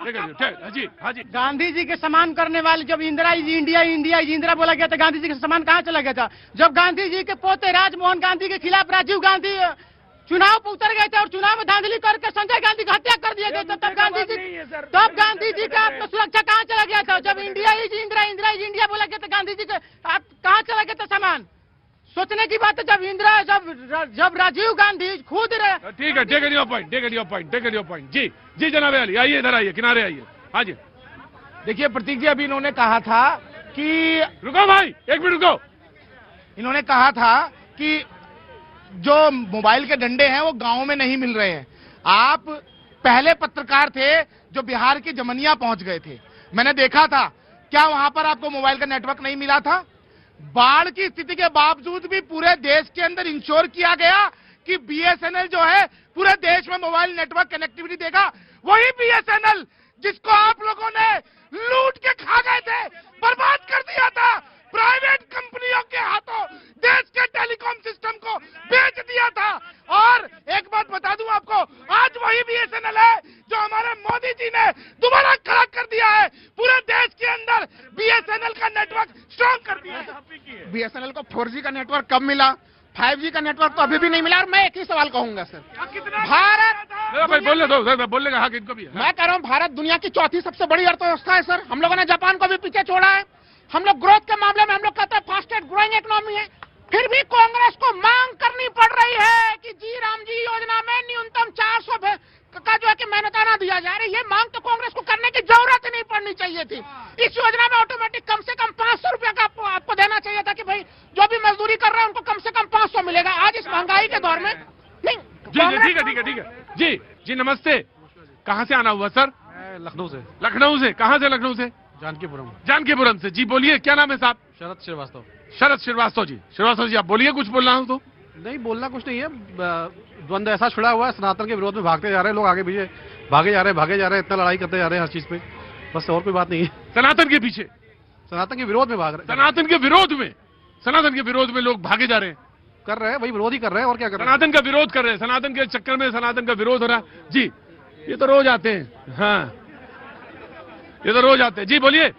जी हाँ जी। गांधी जी के सम्मान करने वाले जब Indira is India, India is Indira बोला गया था, गांधी जी का सम्मान कहाँ चला गया था? जब गांधी जी के पोते राजमोहन गांधी के खिलाफ राजीव गांधी चुनाव पर उतर गए थे और चुनाव में धांधली करके संजय गांधी की हत्या कर दिया गया था, तब गांधी जी का आत्मसुरक्षा कहाँ चला गया था? जब India is Indira, Indira is India बोला गया था, गांधी जी का कहाँ चला गया था सम्मान? सोचने की बात है। जब इंदिरा जब राजीव गांधी खुद ठीक है, take your point, take your point, take your point. जी जी जनाब अली, आइए इधर आइए, किनारे आइए। हाँ जी देखिए प्रतीक जी, अभी इन्होंने कहा था कि रुको भाई, एक मिनट रुको। इन्होंने कहा था कि जो मोबाइल के डंडे हैं वो गांव में नहीं मिल रहे हैं। आप पहले पत्रकार थे जो बिहार की जमनिया पहुंच गए थे, मैंने देखा था। क्या वहां पर आपको मोबाइल का नेटवर्क नहीं मिला था? बाढ़ की स्थिति के बावजूद भी पूरे देश के अंदर इंश्योर किया गया कि बीएसएनएल जो है पूरे देश में मोबाइल नेटवर्क कनेक्टिविटी देगा। वही बीएसएनएल जिसको आप लोगों ने लूट के खा गए थे, बर्बाद कर दिया था, प्राइवेट कंपनियों के हाथों देश के टेलीकॉम सिस्टम को बेच दिया था। और एक बात बता दूं आपको, आज वही बीएसएनएल है जो हमारे मोदी जी ने दोबारा खड़ा कर दिया है। पूरे देश के अंदर बीएसएनएल का नेटवर्क स्ट्रॉन्ग कर दिया है। बीएसएनएल को 4G का नेटवर्क कब मिला? 5G का नेटवर्क तो अभी भी नहीं मिला। और मैं एक ही सवाल कहूंगा सर, भारत बोलने दो, बोलने का हक इनको भी है। मैं कह रहा हूं भारत दुनिया की चौथी सबसे बड़ी अर्थव्यवस्था है सर। हम लोगों ने जापान को भी पीछे छोड़ा है। हम लोग ग्रोथ के मामले में हम लोग कहते हैं फास्टेस्ट ग्रोइंग इकोनॉमी है। फिर भी कांग्रेस को मांग करनी पड़ रही है कि जी राम जी योजना में न्यूनतम 400 का जो है कि मेहनताना दिया जाए। अरे ये मांग तो कांग्रेस को करने की जरूरत ही नहीं पड़नी चाहिए थी। इस योजना में ऑटोमेटिक कम से कम 500 रुपया का आपको देना चाहिए था कि भाई जो भी मजदूरी कर रहे हैं उनको कम से कम 500 मिलेगा। आज इस महंगाई के दौर में नहीं। ठीक है, ठीक है, ठीक है। जी जी नमस्ते, कहाँ से आना हुआ सर? लखनऊ से। लखनऊ से? कहाँ से लखनऊ से? जानकीपुरम। जानकीपुरम से। जी बोलिए, क्या नाम है साहब? शरद श्रीवास्तव। शरद श्रीवास्तव जी। श्रीवास्तव जी आप बोलिए, कुछ बोलना हो तो। नहीं, बोलना कुछ नहीं है। द्वंद्व ऐसा छिड़ा हुआ है, सनातन के विरोध में भागते जा रहे हैं लोग, आगे पीछे भागे जा रहे हैं, इतना लड़ाई करते जा रहे हैं हर चीज पे। बस और कोई बात नहीं है। सनातन के पीछे, सनातन के विरोध में भाग रहे हैं। सनातन के विरोध में लोग भागे जा रहे हैं, कर रहे हैं, वही विरोध ही कर रहे हैं और क्या कर रहे हैं। सनातन का विरोध कर रहे हैं, सनातन के चक्कर में सनातन का विरोध हो रहा है। जी ये तो रोज आते हैं। हाँ ये तो रोज आते हैं। जी बोलिए।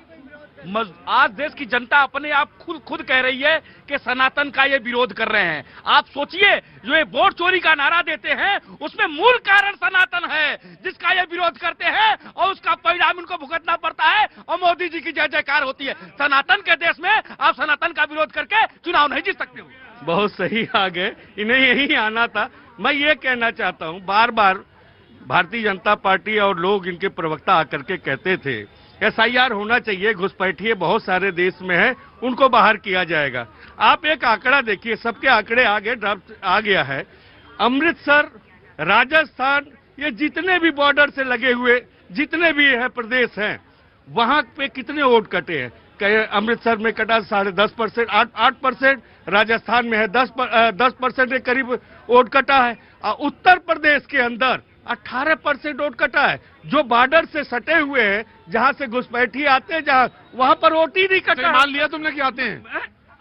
आज देश की जनता अपने आप खुद कह रही है कि सनातन का ये विरोध कर रहे हैं। आप सोचिए, जो ये वोट चोरी का नारा देते हैं उसमें मूल कारण सनातन है जिसका ये विरोध करते हैं और उसका परिणाम उनको भुगतना पड़ता है और मोदी जी की जय जयकार होती है। सनातन के देश में आप सनातन का विरोध करके चुनाव नहीं जीत सकते हो। बहुत सही आ गए, इन्हें यही आना था। मैं ये कहना चाहता हूँ, बार बार भारतीय जनता पार्टी और लोग इनके प्रवक्ता आकर के कहते थे SIR होना चाहिए, घुसपैठिए बहुत सारे देश में है, उनको बाहर किया जाएगा। आप एक आंकड़ा देखिए, सबके आंकड़े आगे ड्राफ्ट आ गया है। अमृतसर, राजस्थान, ये जितने भी बॉर्डर से लगे हुए जितने भी है प्रदेश हैं, वहां पे कितने वोट कटे हैं? अमृतसर में कटा 10.5%, 8%, राजस्थान में है 10% के करीब वोट कटा है। उत्तर प्रदेश के अंदर 18% वोट कटा है। जो बॉर्डर से सटे हुए हैं, जहां से घुसपैठी आते हैं, जहां वहां पर वोट ही नहीं कटा। मान लिया तुमने कि आते हैं?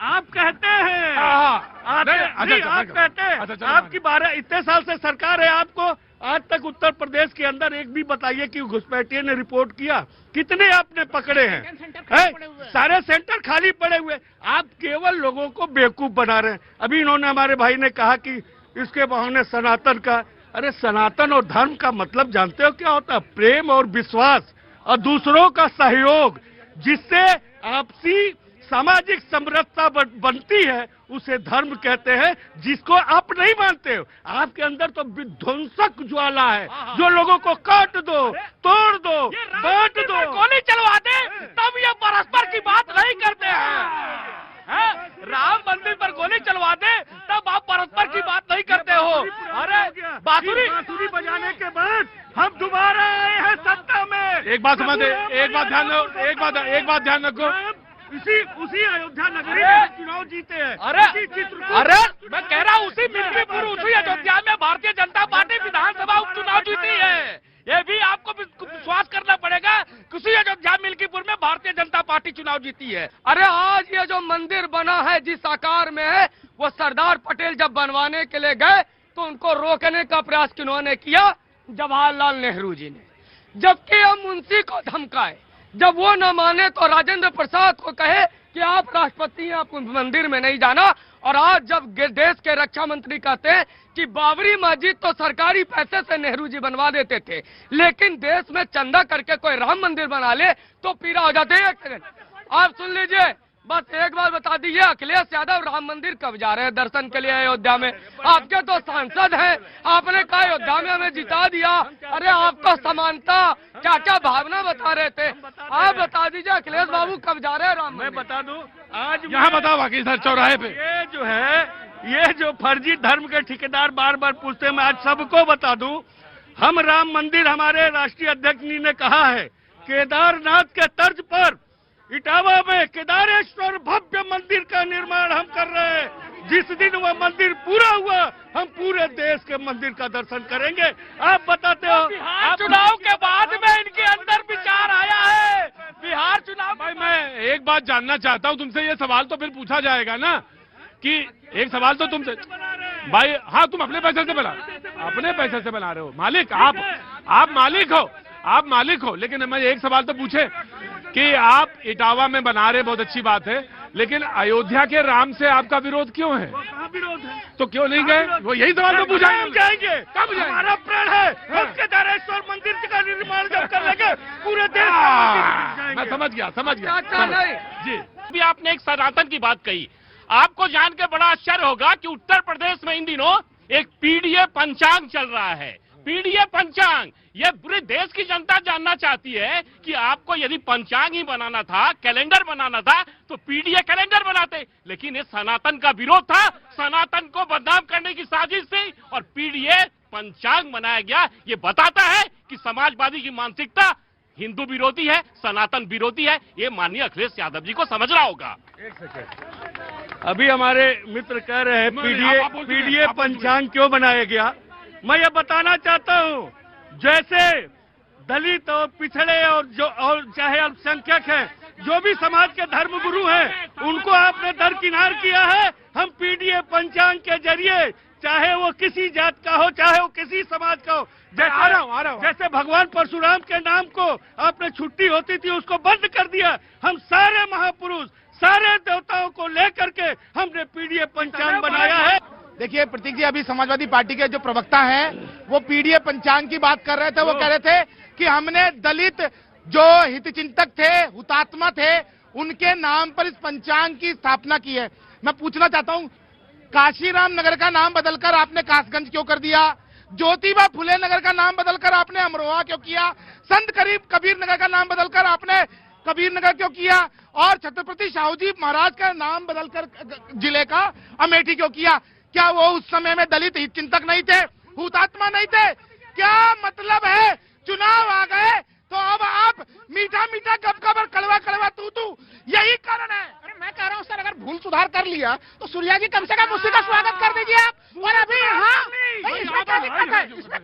आप कहते हैं, आप कहते हैं, आपकी 12 इतने साल से सरकार है, आपको आज तक उत्तर प्रदेश के अंदर एक भी बताइए कि घुसपैठियों ने रिपोर्ट किया? कितने आपने पकड़े हैं? सारे सेंटर खाली पड़े हुए। आप केवल लोगों को बेवकूफ बना रहे हैं। अभी इन्होंने, हमारे भाई ने कहा कि इसके बहाने सनातन का, अरे सनातन और धर्म का मतलब जानते हो क्या होता है? प्रेम और विश्वास और दूसरों का सहयोग, जिससे आपसी सामाजिक समरसता बनती है, उसे धर्म कहते हैं, जिसको आप नहीं मानते हो। आपके अंदर तो विध्वंसक ज्वाला है, जो लोगों को काट दो, तोड़ दो, बांट दो, गोली चलवा दे, तब ये परस्पर की बात नहीं करते हैं। राम मंदिर पर गोली चलवा दे, तब आप परस्पर की बात नहीं करते हो। अरे बांसुरी बजाने के बाद हम दोबारा आए हैं सत्ता में। एक बात समझ, एक बात ध्यान रखो, उसी अयोध्या नगरी में चुनाव जीते हैं। अरे मैं कह रहा हूँ उसी मिल्कीपुर, उसी अयोध्या में भारतीय जनता पार्टी विधानसभा उपचुनाव जीती है। ये भी आपको विश्वास करना पड़ेगा। किसी अयोध्या मिल्कीपुर में भारतीय जनता पार्टी चुनाव जीती है। अरे आज ये जो मंदिर बना है जिस आकार में है, वो सरदार पटेल जब बनवाने के लिए गए तो उनको रोकने का प्रयास किन्होंने किया? जवाहरलाल नेहरू जी ने। जबकि हम मुंशी को धमकाए, जब वो न माने तो राजेंद्र प्रसाद को कहे कि आप राष्ट्रपति हैं, आप मंदिर में नहीं जाना। और आज जब देश के रक्षा मंत्री कहते हैं कि बाबरी मस्जिद तो सरकारी पैसे से नेहरू जी बनवा देते थे, लेकिन देश में चंदा करके कोई राम मंदिर बना ले तो पीड़ा हो जाती है। एक सेकंड आप सुन लीजिए, बस एक बार बता दीजिए, अखिलेश यादव राम मंदिर कब जा रहे हैं दर्शन के लिए अयोध्या में? आपके तो सांसद हैं, आपने कहा अयोध्या में हमें जिता दिया। अरे आपको समानता क्या क्या भावना बता रहे थे, आप बता दीजिए अखिलेश बाबू कब जा रहे हैं राम मंदिर? मैं बता दूं, आज यहाँ बताओ बाकी सर चौराहे पे ये जो है, ये जो फर्जी धर्म के ठेकेदार बार बार पूछते हैं, मैं आज सबको बता दूं, हम राम मंदिर, हमारे राष्ट्रीय अध्यक्ष जी ने कहा है केदारनाथ के तर्ज पर इटावा में केदारेश्वर भव्य मंदिर का निर्माण हम कर रहे हैं। जिस दिन वह मंदिर पूरा हुआ, हम पूरे देश के मंदिर का दर्शन करेंगे। आप बताते हो, बिहार चुनाव के बाद में इनके अंदर विचार आया है। बिहार चुनाव भाई मैं एक बात जानना चाहता हूँ तुमसे, ये सवाल तो फिर पूछा जाएगा ना कि एक सवाल तो तुमसे भाई, हाँ तुम अपने पैसे से बना, अपने पैसे से बना रहे हो, मालिक आप मालिक हो, लेकिन मैं एक सवाल तो पूछे कि आप इटावा में बना रहे, बहुत अच्छी बात है, लेकिन अयोध्या के राम से आपका विरोध क्यों है? विरोध है तो क्यों नहीं गए? वो यही सवाल तो पूछा जाएंगे, कब जाएंगे? हमारा प्रण है हम केदारेश्वर मंदिर का निर्माण जब कर लेंगे पूरे देश का। मैं समझ गया जी। अभी आपने एक सनातन की बात कही, आपको जान के बड़ा आश्चर्य होगा कि उत्तर प्रदेश में इन दिनों एक पीडीए पंचांग चल रहा है। पीडीए पंचांग, ये पूरे देश की जनता जानना चाहती है कि आपको यदि पंचांग ही बनाना था, कैलेंडर बनाना था, तो पीडीए कैलेंडर बनाते, लेकिन ये सनातन का विरोध था, सनातन को बदनाम करने की साजिश थी और पीडीए पंचांग बनाया गया। ये बताता है कि समाजवादी की मानसिकता हिंदू विरोधी है, सनातन विरोधी है। ये माननीय अखिलेश यादव जी को समझना होगा। एक सेकंड, अभी हमारे मित्र कह रहे हैं पीडीए पंचांग क्यों बनाया गया। मैं ये बताना चाहता हूँ, जैसे दलित और पिछड़े और चाहे अल्पसंख्यक हैं, जो भी समाज के धर्म गुरु हैं, उनको आपने दरकिनार किया है। हम पीडीए पंचांग के जरिए, चाहे वो किसी जात का हो, चाहे वो किसी समाज का हो, जैसे भगवान परशुराम के नाम को आपने छुट्टी होती थी उसको बंद कर दिया। हम सारे महापुरुष, सारे देवताओं को लेकर के हमने पीडीए पंचांग बनाया है। देखिए प्रतीक जी, अभी समाजवादी पार्टी के जो प्रवक्ता हैं वो पीडीए पंचांग की बात कर रहे थे। वो कह रहे थे कि हमने दलित जो हितचिंतक थे, हुतात्मा थे, उनके नाम पर इस पंचांग की स्थापना की है। मैं पूछना चाहता हूं, काशीराम नगर का नाम बदलकर आपने कासगंज क्यों कर दिया? ज्योतिबा फुले नगर का नाम बदलकर आपने अमरोहा क्यों किया? संत कबीर नगर का नाम बदलकर आपने कबीर नगर क्यों किया? और छत्रपति शाहूजी महाराज का नाम बदलकर जिले का अमेठी क्यों किया? क्या वो उस समय में दलित हितचिंतक नहीं थे, हुतात्मा नहीं थे? क्या मतलब है? चुनाव आ गए तो अब आप मीठा मीठा गप और कड़वा कड़वा तू, यही कारण है। अरे मैं कह रहा हूँ सर, अगर भूल सुधार कर लिया तो सूर्या जी कम से कम उसी का स्वागत कर दीजिए आप। और अभी हाँ, इसमें क्या दिक्कत है? इसमें